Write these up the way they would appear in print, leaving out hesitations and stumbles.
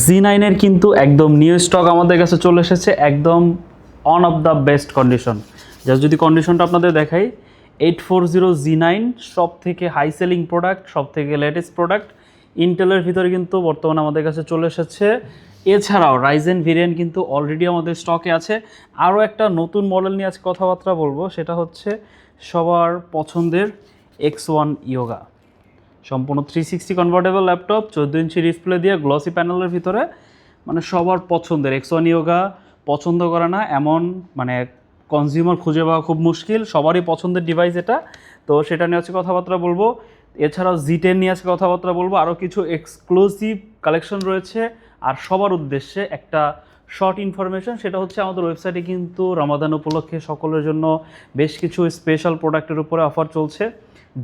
Z9 কিন্তু একদম new stock আমাদের কাছে চলে এসেছে, একদম on of the best condition. Just যদি কন্ডিশনটা আপনাদের দেখাই, 840 Z9 সব থেকে হাই সেলিং প্রোডাক্ট, সব থেকে লেটেস্ট প্রোডাক্ট ইন্টেলের ভিতরে কিন্তু বর্তমানে আমাদের কাছে চলে এসেছে। এছাড়াও রাইজেন ভেরিয়েন্ট কিন্তু অলরেডি আমাদের স্টকে আছে। আরও একটা নতুন মডেল নিয়ে আজকে কথাবার্তা বলবো, সেটা হচ্ছে সবার পছন্দের X1 ইয়োগা। সম্পূর্ণ 360 কনভার্টেবল ল্যাপটপ, 14 ইঞ্চি ডিসপ্লে দিয়ে গ্লসি প্যানেলের ভিতরে, মানে সবার পছন্দের X1 ইয়োগা। পছন্দ করে না এমন মানে কনজিউমার খুঁজে পাওয়া খুব মুশকিল, সবারই পছন্দের ডিভাইস এটা। তো সেটা নিয়ে আজকে কথাবার্তা বলবো। এছাড়াও Z10 নিয়ে আজকে কথাবার্তা বলবো। আরও কিছু এক্সক্লুসিভ কালেকশন রয়েছে। আর সবার উদ্দেশ্যে একটা শর্ট ইনফরমেশন, সেটা হচ্ছে আমাদের ওয়েবসাইটে কিন্তু রমাদান উপলক্ষে সকলের জন্য বেশ কিছু স্পেশাল প্রোডাক্টের উপরে অফার চলছে।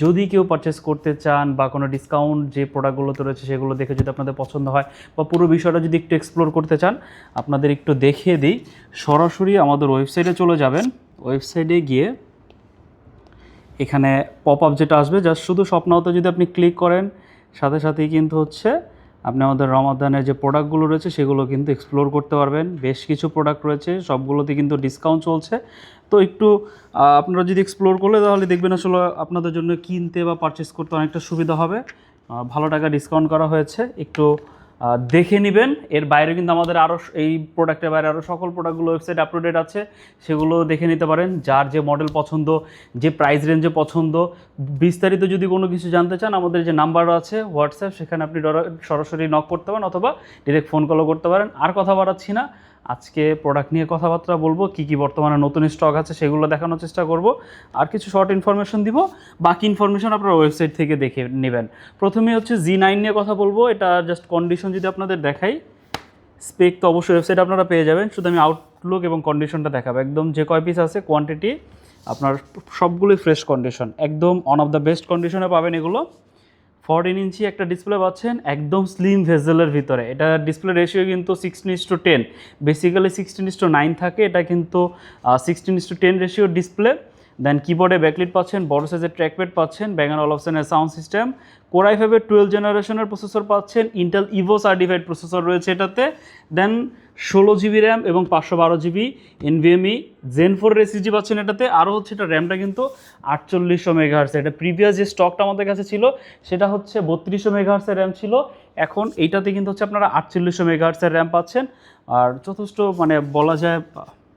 যদি কেউ পারচেস করতে চান বা কোনো ডিসকাউন্ট যে প্রোডাক্টগুলোতে রয়েছে সেগুলো দেখে যদি আপনাদের পছন্দ হয় বা পুরো বিষয়টা যদি একটু এক্সপ্লোর করতে চান, আপনাদের একটু দেখিয়ে দিই। সরাসরি আমাদের ওয়েবসাইটে চলে যাবেন। ওয়েবসাইটে গিয়ে এখানে পপ আপ যেটা আসবে, জাস্ট শুধু স্বপ্নাওতে যদি আপনি ক্লিক করেন, সাথে সাথেই কিন্তু হচ্ছে আপনি আমাদের রমাদানের যে প্রোডাক্টগুলো রয়েছে সেগুলো কিন্তু এক্সপ্লোর করতে পারবেন। বেশ কিছু প্রোডাক্ট রয়েছে, সবগুলোতে কিন্তু ডিসকাউন্ট চলছে। তো একটু আপনারা যদি এক্সপ্লোর করলে তাহলে দেখবেন আসলে আপনাদের জন্য কিনতে বা পারচেস করতে অনেকটা সুবিধা হবে। ভালো টাকা ডিসকাউন্ট করা হয়েছে, একটু দেখে নেবেন। এর বাইরে কিন্তু আমাদের আরও এই প্রোডাক্টের বাইরে আরও সকল প্রোডাক্টগুলো ওয়েবসাইট আপডেট আছে, সেগুলো দেখে নিতে পারেন। যার যে মডেল পছন্দ, যে প্রাইস রেঞ্জে পছন্দ, বিস্তারিত যদি কোনো কিছু জানতে চান, আমাদের যে নাম্বার আছে হোয়াটসঅ্যাপ, সেখানে আপনি সরাসরি নক করতে পারেন অথবা ডিরেক্ট ফোন কলও করতে পারেন। আর কথা বাড়াচ্ছি না, আজকে প্রোডাক্ট নিয়ে কথাবার্তা বলবো, কী কী বর্তমানে নতুন স্টক আছে সেগুলো দেখানোর চেষ্টা করব, আর কিছু শর্ট ইনফরমেশন দিব। বাকি ইনফরমেশন আপনারা ওয়েবসাইট থেকে দেখে নেবেন। প্রথমে হচ্ছে Z9 নিয়ে কথা বলবো। এটা জাস্ট কন্ডিশন যদি আপনাদের দেখাই, স্পেক তো অবশ্যই ওয়েবসাইট আপনারা পেয়ে যাবেন, শুধু আমি আউটলুক এবং কন্ডিশনটা দেখাবো। একদম যে কয় পিস আছে কোয়ান্টিটি আপনার সবগুলোই ফ্রেশ কন্ডিশন, একদম অন অফ দ্য বেস্ট কন্ডিশনে পাবেন এগুলো। 14 ইঞ্চি একটা ডিসপ্লে পাচ্ছেন, একদম স্লিম ভেজেলের ভিতরে। এটা ডিসপ্লে রেশিও কিন্তু 16:10, বেসিক্যালি 16:9 থাকে, এটা কিন্তু 16:10 রেশিও ডিসপ্লে। দেন কিবোর্ডে ব্যাকলিট পাচ্ছেন, বড় সাইজের ট্র্যাকপ্যাড পাচ্ছেন, Bang & Olufsen'ের সাউন্ড সিস্টেম, Core i5-এর 12 জেনারেশনের প্রসেসর পাচ্ছেন, ইন্টেল ইভো সার্টিফাইড প্রসেসর রয়েছে এটাতে। দেন 16 জিবি র্যাম এবং 512 জিবি NVMe Zen 4 SSD পাচ্ছেন এটাতে। আরও হচ্ছে এটা র্যামটা কিন্তু 4800 মেগাহার্টস। এটা প্রিভিয়াস যে স্টকটা আমাদের কাছে ছিল সেটা হচ্ছে 3200 মেগাহার্টসের র্যাম ছিল, এখন এইটাতে কিন্তু হচ্ছে আপনারা 4800 মেগাহার্টসের র্যাম পাচ্ছেন। আর যথেষ্ট মানে বলা যায়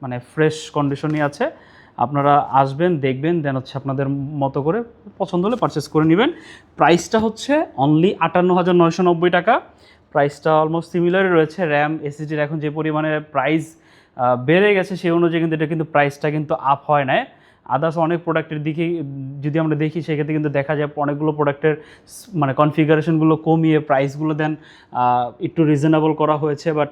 মানে ফ্রেশ কন্ডিশনই আছে। আপনারা আসবেন, দেখবেন, দেন হচ্ছে আপনাদের মতো করে পছন্দ হলে পারচেস করে নেবেন। প্রাইসটা হচ্ছে অনলি 58,990 টাকা। প্রাইসটা অলমোস্ট সিমিলারই রয়েছে। র্যাম SSDর এখন যে পরিমাণে প্রাইস বেড়ে গেছে সেই অনুযায়ী কিন্তু এটা কিন্তু প্রাইসটা কিন্তু আপ হয় না। আদার্স অনেক প্রোডাক্টের দিকে যদি আমরা দেখি, সেক্ষেত্রে কিন্তু দেখা যায় অনেকগুলো প্রোডাক্টের মানে কনফিগারেশনগুলো কমিয়ে প্রাইসগুলো দেন একটু রিজনেবল করা হয়েছে। বাট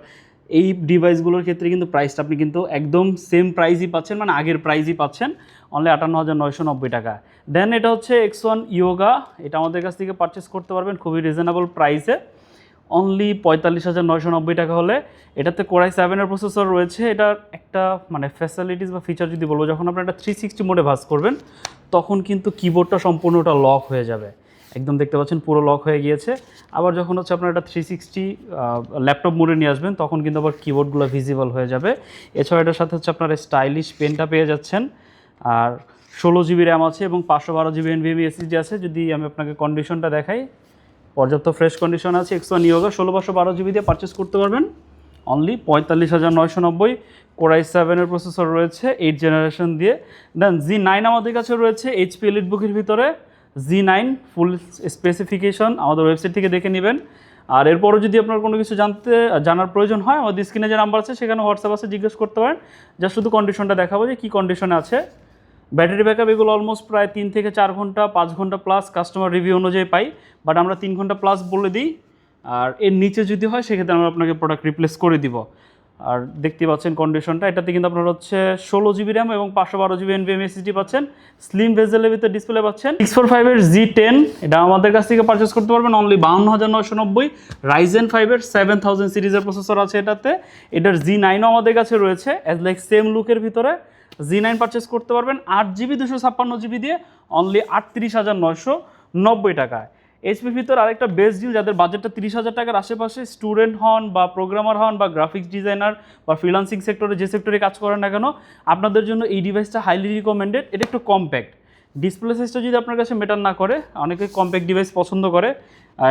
এই ডিভাইসগুলোর ক্ষেত্রে কিন্তু প্রাইসটা আপনি কিন্তু একদম সেম প্রাইসই পাচ্ছেন, মানে আগের প্রাইসই পাচ্ছেন, অনলি 58,990 টাকা। দেন এটা হচ্ছে X1 ইয়োগা। এটা আমাদের কাছ থেকে পারচেস করতে পারবেন খুবই রিজনেবল প্রাইসে, অনলি 45,990 টাকা হলে। এটাতে Core i7-এর প্রসেসর রয়েছে। এটার একটা মানে ফ্যাসিলিটিস বা ফিচার যদি বলবো, যখন আপনারা এটা 360 মোডে ভাঁজ করবেন তখন কিন্তু কিবোর্ডটা সম্পূর্ণটা লক হয়ে যাবে, একদম দেখতে পাচ্ছেন পুরো লক হয়ে গিয়েছে। আবার যখন হচ্ছে আপনারা এটা 360 ল্যাপটপ মোডে নিয়ে আসবেন তখন কিন্তু আবার কিবোর্ডগুলো ভিজিবল হয়ে যাবে। এছাড়া এটার সাথে হচ্ছে আপনারা স্টাইলিশ পেনটা পেয়ে যাচ্ছেন। আর 16 জিবি র্যাম আছে এবং 512 জিবি NVMe SSD আছে। যদি আমি আপনাকে কন্ডিশনটা দেখাই, পর্যাপ্ত ফ্রেশ কন্ডিশন আছে। X1 ইয়োগা 16/512 জিবি দিয়ে পারচেস করতে পারবেন, অনলি 45,990। Core i7-এর প্রসেসর রয়েছে 8 জেনারেশন দিয়ে। দেন Z9 আমাদের কাছে রয়েছে HP EliteBook-এর ভিতরে। Z9 ফুল স্পেসিফিকেশন আমাদের ওয়েবসাইট থেকে দেখে নেবেন। আর এরপরও যদি আপনার কোনো কিছু জানার প্রয়োজন হয়, আমাদের স্ক্রিনে যে নাম্বার আছে সেখানে হোয়াটসঅ্যাপ আছে, জিজ্ঞেস করতে পারেন। যা শুধু কন্ডিশনটা দেখাবো যে কী কন্ডিশনে আছে। ব্যাটারি ব্যাকআপ এগুলো অলমোস্ট প্রায় 3 থেকে 4 ঘন্টা, 5 ঘন্টা প্লাস কাস্টমার রিভিউ অনুযায়ী পাই, বাট আমরা 3 ঘন্টা প্লাস বলে দিই। আর এর নিচে যদি হয় সেক্ষেত্রে আমরা আপনাকে প্রোডাক্ট রিপ্লেস করে দিব। আর দেখতে পাচ্ছেন কন্ডিশনটা, এটাতে কিন্তু আপনার হচ্ছে 16 জিবি র্যাম এবং 512 জিবি NVMe SSD পাচ্ছেন, স্লিম ভেজেলের ভিতরে ডিসপ্লে পাচ্ছেন। 645-এর Z10 এটা আমাদের কাছ থেকে পারচেস করতে পারবেন অনলি 52,990। Ryzen 5-এর 7000 সিরিজের প্রসেসর আছে এটাতে। এটার Z9ও আমাদের কাছে রয়েছে, অ্যাজ লাইক সেম লুকের ভিতরে। Z9 পারচেস করতে পারবেন 8 জিবি 256 জিবি দিয়ে অনলি 38,990 টাকায়। এইচপির ভিতর আরেকটা বেস্ট ডিল, যাদের বাজেটটা 30,000 টাকার আশেপাশে, স্টুডেন্ট হন বা প্রোগ্রামার হন বা গ্রাফিক্স ডিজাইনার বা ফ্রিল্যান্সিং সেক্টরে যে সেক্টরে কাজ করেন না কেন, আপনাদের জন্য এই ডিভাইসটা হাইলি রিকমেন্ডেড। এটা একটু কম্প্যাক্ট, ডিসপ্লে সাইজটা যদি আপনার কাছে ম্যাটার না করে, অনেকে কম্প্যাক্ট ডিভাইস পছন্দ করে।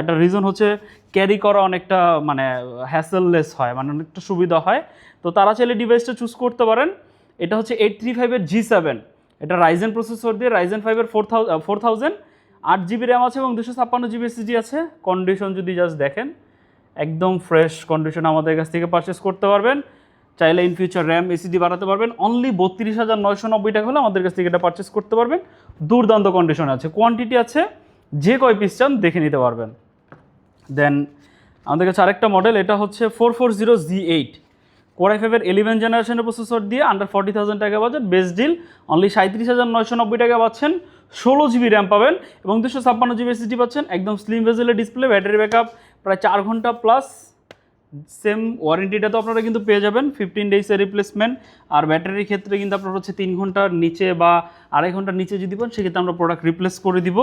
একটা রিজন হচ্ছে ক্যারি করা অনেকটা মানে হ্যাসেললেস হয়, মানে অনেকটা সুবিধা হয়। তো তারা চাইলে ডিভাইসটা চুজ করতে পারেন। এটা হচ্ছে 835 G7, এটা রাইজেন প্রসেসর দিয়ে, রাইজেন 5 4000, 8 GB র্যাম আছে এবং 256 GB SSD আছে। কন্ডিশন যদি জাস্ট দেখেন, একদম ফ্রেশ কন্ডিশন, আমাদের কাছ থেকে পারচেস করতে পারবেন। চাইলে ইন ফিউচার র্যাম এসিডি বাড়াতে পারবেন। অনলি 32,990 টাকা হলে আমাদের কাছ থেকে এটা পারচেস করতে পারবেন। দুর্দান্ত কন্ডিশন আছে, কোয়ান্টিটি আছে, যে কয় পিস চান দেখে নিতে পারবেন। দেন আমাদের কাছে আরেকটা মডেল, এটা হচ্ছে 440Z8, Core i5 11 জেনারেশনের প্রসেসর দিয়ে, আন্ডার 40,000 টাকা বাজেট, বেস্ট ডিল। অনলি 37,990 টাকা পাচ্ছেন, 16 GB র্যাম পাবেন এবং 256 GB SSD পাচ্ছেন। একদম স্লিম ভেজেলের ডিসপ্লে, ব্যাটারি ব্যাকআপ প্রায় 4 ঘন্টা প্লাস। সেম ওয়ারেন্টিটা তো আপনারা কিন্তু পেয়ে যাবেন, 15 ডেজের রিপ্লেসমেন্ট। আর ব্যাটারির ক্ষেত্রে কিন্তু আপনার হচ্ছে 3 ঘন্টার নিচে বা 2.5 ঘন্টার নিচে যদি পান, সেক্ষেত্রে আমরা প্রোডাক্ট রিপ্লেস করে দিব।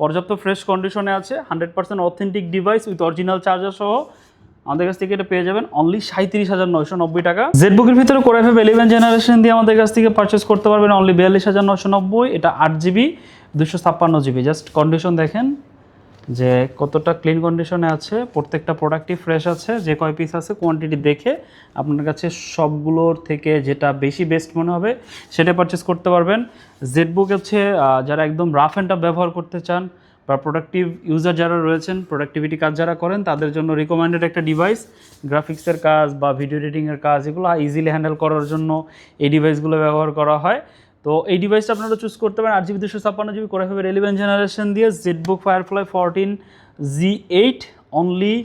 পর্যাপ্ত ফ্রেশ কন্ডিশনে আছে, 100% authentic device with original charger সহ আমাদের কাছ থেকে এটা পেয়ে যাবেন অনলি 37,990 টাকা। জেডবুকের ভিতরে Core i5 11 জেনারেশন দিয়ে আমাদের কাছ থেকে পারচেস করতে পারবেন অনলি 42,990। এটা 8 GB 256 GB। জাস্ট কন্ডিশন দেখেন যে কতটা ক্লিন কন্ডিশনে আছে, প্রত্যেকটা প্রোডাক্টই ফ্রেশ আছে, যে কয় পিস আছে কোয়ান্টিটি দেখে আপনার কাছে সবগুলোর থেকে যেটা বেশি বেস্ট মনে হবে সেটা পারচেস করতে পারবেন। জেডবুক হচ্ছে যারা একদম রাফ অ্যান্ড টাফ ব্যবহার করতে চান বা প্রোডাক্টিভ ইউজার যারা রয়েছেন, প্রোডাক্টিভিটি কাজ যারা করেন, তাদের জন্য রিকমেন্ডেড একটা ডিভাইস। গ্রাফিক্সের কাজ বা ভিডিও এডিটিংয়ের কাজ এগুলো ইজিলি হ্যান্ডেল করার জন্য এই ডিভাইসগুলো ব্যবহার করা হয়। তো এই ডিভাইসটা আপনারা চুজ করতে পারেন 8 GB 256 GB Core i5 11 generation দিয়ে, জেডবুক ফায়ারফ্লাই 14Z8, অনলি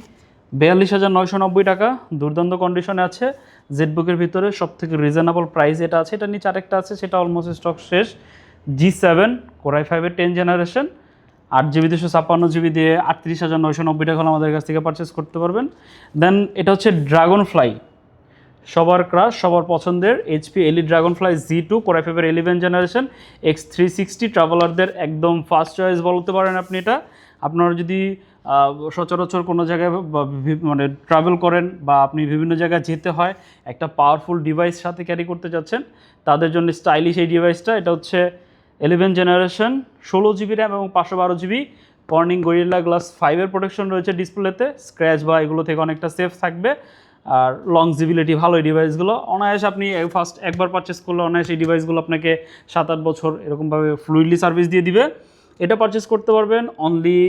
42,990 টাকা। দুর্দান্ত কন্ডিশনে আছে। জেডবুকের ভিতরে সবথেকে রিজনেবল প্রাইস এটা আছে। এটা নিচে আরেকটা আছে, সেটা অলমোস্ট স্টক শেষ। G7 Core i5 10 generation, 8 GB 256 GB দিয়ে 38,990 টাকা হলে আমাদের কাছ থেকে পারচেস করতে পারবেন। দেন এটা হচ্ছে ড্রাগন ফ্লাই, সবার ক্রাশ, সবার পছন্দের HP Elite Dragonfly Z2 Core i5 11 generation, X360 ট্রাভেলারদের একদম ফার্স্ট চয়েস বলতে পারেন আপনি। এটা আপনারা যদি সচরাচর কোনো জায়গায় মানে ট্রাভেল করেন বা আপনি বিভিন্ন জায়গায় যেতে হয়, একটা পাওয়ারফুল ডিভাইস সাথে ক্যারি করতে যাচ্ছেন, তাদের জন্য স্টাইলিশ এই ডিভাইসটা। এটা হচ্ছে 11 জেনারেশন, 16 GB র্যাম এবং 512 GB। Corning gorilla glass 5 protection রয়েছে ডিসপ্লেতে, স্ক্র্যাচ বা এগুলো থেকে অনেকটা সেফ থাকবে। আর লংজিবিলিটি ভালো এই ডিভাইসগুলো, অনায়াসে আপনি ফার্স্ট একবার পারচেস করলে অনায়াসে এই ডিভাইসগুলো আপনাকে 7-8 বছর এরকমভাবে ফ্লুইডলি সার্ভিস দিয়ে দিবে। এটা পারচেস করতে পারবেন অনলি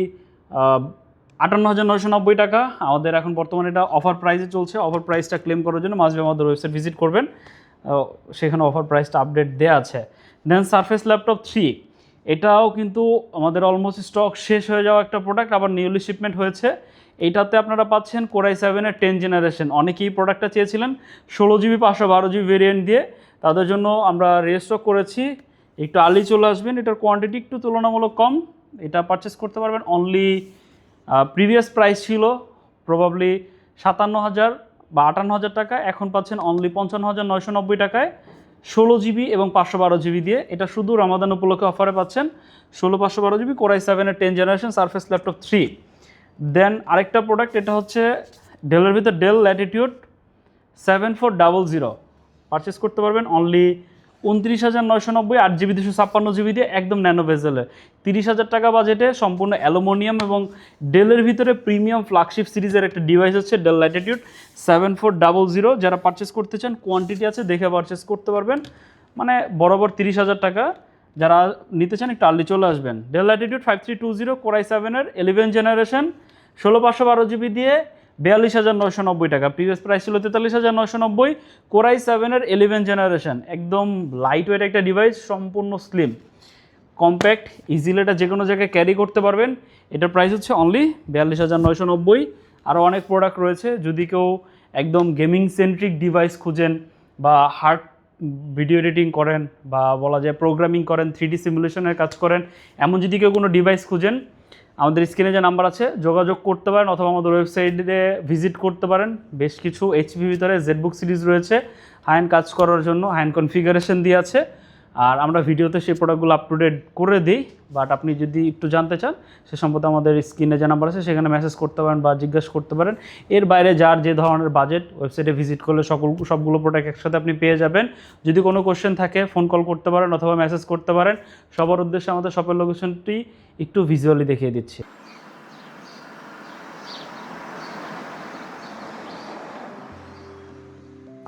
58,990 টাকা। আমাদের এখন বর্তমানে এটা অফার প্রাইসে চলছে। অফার প্রাইসটা ক্লেম করার জন্য মাঝে আমাদের ওয়েবসাইট ভিজিট করবেন, সেখানে অফার প্রাইসটা আপডেট দেওয়া আছে। দেন সারফেস ল্যাপটপ 3, এটাও কিন্তু আমাদের অলমোস্ট স্টক শেষ হয়ে যাওয়া একটা প্রোডাক্ট, আবার নিউলি শিপমেন্ট হয়েছে। এইটাতে আপনারা পাচ্ছেন Core i7 10 জেনারেশন। অনেকেই প্রোডাক্টটা চেয়েছিলেন 16 GB 512 GB ভেরিয়েন্ট দিয়ে, তাদের জন্য আমরা রিস্টক করেছি। একটু আর্লি চলে আসবেন, এটার কোয়ান্টিটি একটু তুলনামূলক কম। এটা পারচেস করতে পারবেন অনলি, প্রিভিয়াস প্রাইস ছিল প্রবাবলি 57,000 বা 58,000 টাকা, এখন পাচ্ছেন অনলি 55,990 টাকায় 16 GB এবং 512 GB দিয়ে। এটা শুধু রমাদান উপলক্ষে অফারে পাচ্ছেন, 16-512 GB Core i7 10 generation surface laptop 3। দেন আরেকটা প্রোডাক্ট, এটা হচ্ছে ডেলের ভিতর ডেল ল্যাটিটিউড 7400, পারচেস করতে পারবেন অনলি 29,990, 8 GB 256 GB দিয়ে, একদম ন্যানো ভেজেলে। 30,000 টাকা বাজেটে সম্পূর্ণ অ্যালুমিনিয়াম এবং ডেলের ভিতরে প্রিমিয়াম ফ্ল্যাগশিপ সিরিজের একটা ডিভাইস হচ্ছে ডেল ল্যাটিটিউড 7400। যারা পারচেস করতে চান, কোয়ান্টিটি আছে, দেখে পারচেস করতে পারবেন, মানে বরাবর 30,000 টাকা। যারা নিতে চান একটু আর্লি চলে আসবেন। Del Latitude 5320 Core i7 11 generation, 16-512 GB দিয়ে 42,990 টাকা। প্রিভিয়াস প্রাইস ছিল 43,990। Core i7 11 জেনারেশন, একদম লাইট ওয়েট একটা ডিভাইস, সম্পূর্ণ স্লিম কম্প্যাক্ট, ইজিলি এটা যে কোনো জায়গায় ক্যারি করতে পারবেন। এটার প্রাইস হচ্ছে অনলি 42,990। আরও অনেক প্রোডাক্ট রয়েছে, যদি কেউ একদম গেমিং সেন্ট্রিক ডিভাইস খুঁজেন বা হার্ড ভিডিও এডিটিং করেন বা বলা যায় প্রোগ্রামিং করেন, 3D সিমুলেশনের কাজ করেন, এমন যদি কেউ কোনো ডিভাইস খুঁজেন, আমাদের স্ক্রিনে যে নাম্বার আছে যোগাযোগ করতে পারেন, অথবা আমাদের ওয়েবসাইটে ভিজিট করতে পারেন। বেশ কিছু এইচপি ভিতরে জেডবুক সিরিজ রয়েছে হাই এন্ড কাজ করার জন্য, হাই এন্ড কনফিগারেশন দিয়ে আছে। আর আমরা ভিডিওতে সেই প্রোডাক্টগুলো আপ টু ডেট করে দিই, বাট আপনি যদি একটু জানতে চান সে সম্পর্কে আমাদের স্ক্রিনে যে নাম্বার আছে সেখানে মেসেজ করতে পারেন বা জিজ্ঞাসা করতে পারেন। এর বাইরে যার যে ধরনের বাজেট, ওয়েবসাইটে ভিজিট করলে সবগুলো প্রোডাক্ট একসাথে আপনি পেয়ে যাবেন। যদি কোনো কোশ্চেন থাকে ফোন কল করতে পারেন অথবা মেসেজ করতে পারেন। সবার উদ্দেশ্যে আমাদের শপের লোকেশনটি একটু ভিজুয়ালি দেখিয়ে দিচ্ছি।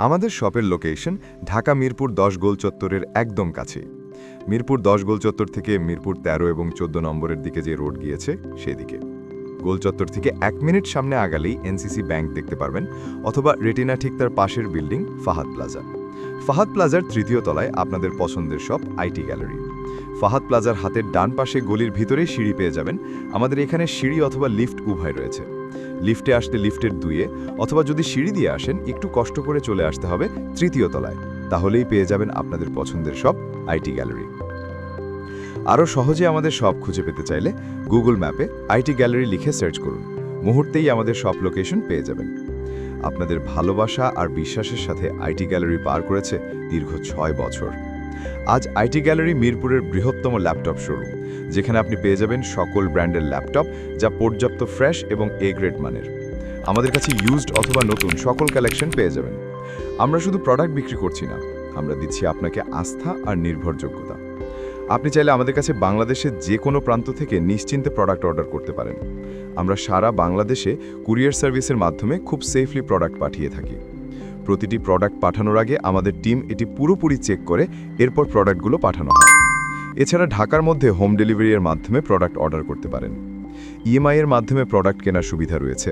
আমাদের শপের লোকেশন ঢাকা মিরপুর 10 গোল চত্বরের একদম কাছে। মিরপুর 10 গোল চত্বর থেকে মিরপুর 13 এবং 14 নম্বরের দিকে যে রোড গিয়েছে সেদিকে। গোল চত্বর থেকে 1 মিনিট সামনে আগালেই এনসিসি ব্যাংক দেখতে পারবেন, অথবা রেটিনা ঠিক তার পাশের বিল্ডিং ফাহাদ প্লাজা। ফাহাদ প্লাজার 3য় তলায় আপনাদের পছন্দের শপ আইটি গ্যালারি। ফাহাদ প্লাজার হাতের ডান পাশে গলির ভিতরেই সিঁড়ি পেয়ে যাবেন। আমাদের এখানে সিঁড়ি অথবা লিফট উভয় রয়েছে। লিফটে আসতে লিফটের 2-এ, অথবা যদি সিঁড়ি দিয়ে আসেন একটু কষ্ট করে চলে আসতে হবে 3য় তলায়, তাহলেই পেয়ে যাবেন আপনাদের পছন্দের শপ আইটি গ্যালারি। আরও সহজে আমাদের শপ খুঁজে পেতে চাইলে গুগল ম্যাপে আইটি গ্যালারি লিখে সার্চ করুন, মুহূর্তেই আমাদের শপ লোকেশন পেয়ে যাবেন। আপনাদের ভালোবাসা আর বিশ্বাসের সাথে আইটি গ্যালারি পার করেছে দীর্ঘ 6 বছর। আজ আইটি গ্যালারি মিরপুরের বৃহত্তম ল্যাপটপ শোরুম, যেখানে আপনি পেয়ে যাবেন সকল ব্র্যান্ডের ল্যাপটপ যা পর্যাপ্ত ফ্রেশ এবং এ গ্রেড মানের। আমাদের কাছে ইউজড অথবা নতুন সকল কালেকশন পেয়ে যাবেন। আমরা শুধু প্রোডাক্ট বিক্রি করছি না, আমরা দিচ্ছি আপনাকে আস্থা আর নির্ভরযোগ্যতা। আপনি চাইলে আমাদের কাছে বাংলাদেশের যে কোনো প্রান্ত থেকে নিশ্চিন্তে প্রোডাক্ট অর্ডার করতে পারেন। আমরা সারা বাংলাদেশে কুরিয়ার সার্ভিসের মাধ্যমে খুব সেফলি প্রোডাক্ট পাঠিয়ে থাকি। প্রতিটি প্রোডাক্ট পাঠানোর আগে আমাদের টিম এটি পুরোপুরি চেক করে এরপর প্রোডাক্টগুলো পাঠানো হয়। এছাড়া ঢাকার মধ্যে হোম ডেলিভারির মাধ্যমে প্রোডাক্ট অর্ডার করতে পারেন। ইএমআই এর মাধ্যমে প্রোডাক্ট কেনার সুবিধা রয়েছে।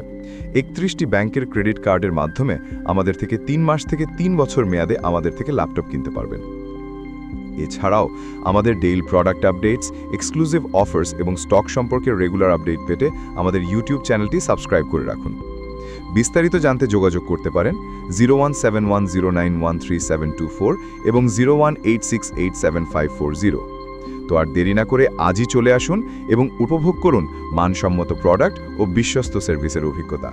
31টি ব্যাংকের ক্রেডিট কার্ডের মাধ্যমে আমাদের থেকে 3 মাস থেকে 3 বছর মেয়াদে আমাদের থেকে ল্যাপটপ কিনতে পারবেন। এছাড়াও আমাদের daily product updates, exclusive offers এবং স্টক সম্পর্কে রেগুলার আপডেট পেতে আমাদের ইউটিউব চ্যানেলটি সাবস্ক্রাইব করে রাখুন। বিস্তারিত জানতে যোগাযোগ করতে পারেন 0171091374 এবং 0186875540। তো আর দেরি না করে আজই চলে আসুন এবং উপভোগ করুন মানসম্মত প্রোডাক্ট ও বিশ্বস্ত সার্ভিসের অভিজ্ঞতা।